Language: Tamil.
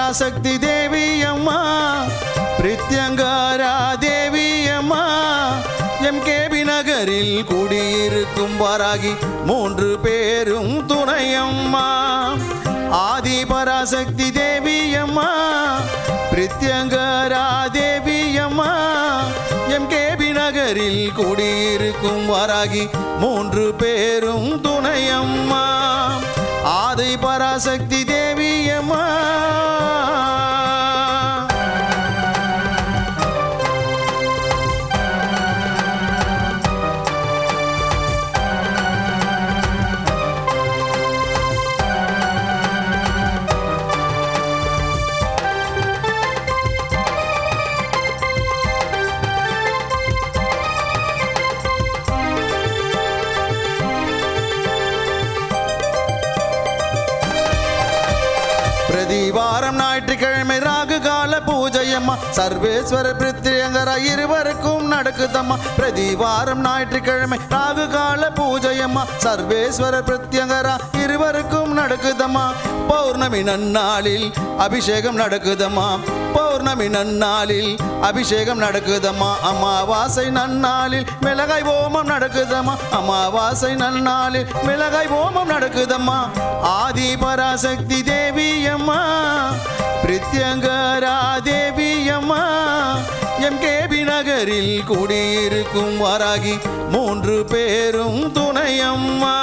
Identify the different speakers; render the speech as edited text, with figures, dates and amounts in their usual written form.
Speaker 1: பராசக்தி தேவி அம்மா, பிரித்யங்காரா தேவி அம்மா, எம்கேபி நகரில் குடியிருக்கும் வராகி 3 பேரும் துணையம்மா. ஆதி பராசக்தி தேவி அம்மா, பிரித்யங்காரா தேவி அம்மா, எம்கேபி நகரில் குடியிருக்கும் வராகி 3 பேரும் துணையம்மா. ஆதி பராசக்தி தேவி அம்மா. பிரதிவாரம் ஞாயிற்றுக்கிழமை ராகு கால பூஜையம்மா, சர்வேஸ்வர பிரித்யங்கரா இருவருக்கும் நடக்குதம்மா. பிரதிவாரம் ஞாயிற்றுக்கிழமை ராகு கால பூஜையம்மா, சர்வேஸ்வர பிரித்யங்கரா இருவருக்கும் நடக்குதம்மா. பௌர்ணமி நன்னாளில் அபிஷேகம் நடக்குதம்மா, பௌர்ணமி நன்னாளில் அபிஷேகம் நடக்குதம்மா. அமாவாசை நன்னாளில் மிளகாய் ஓமம் நடக்குதம்மா, அமாவாசை நன்னாளில் மிளகாய் ஓமம் நடக்குதம்மா. ஆதி பராசக்தி தேவி அம்மா, பிரித்யங்கரா தேவி அம்மா, எம்கேபி நகரில் குடியிருக்கும் வராகி 3 பேரும் துணையம்மா.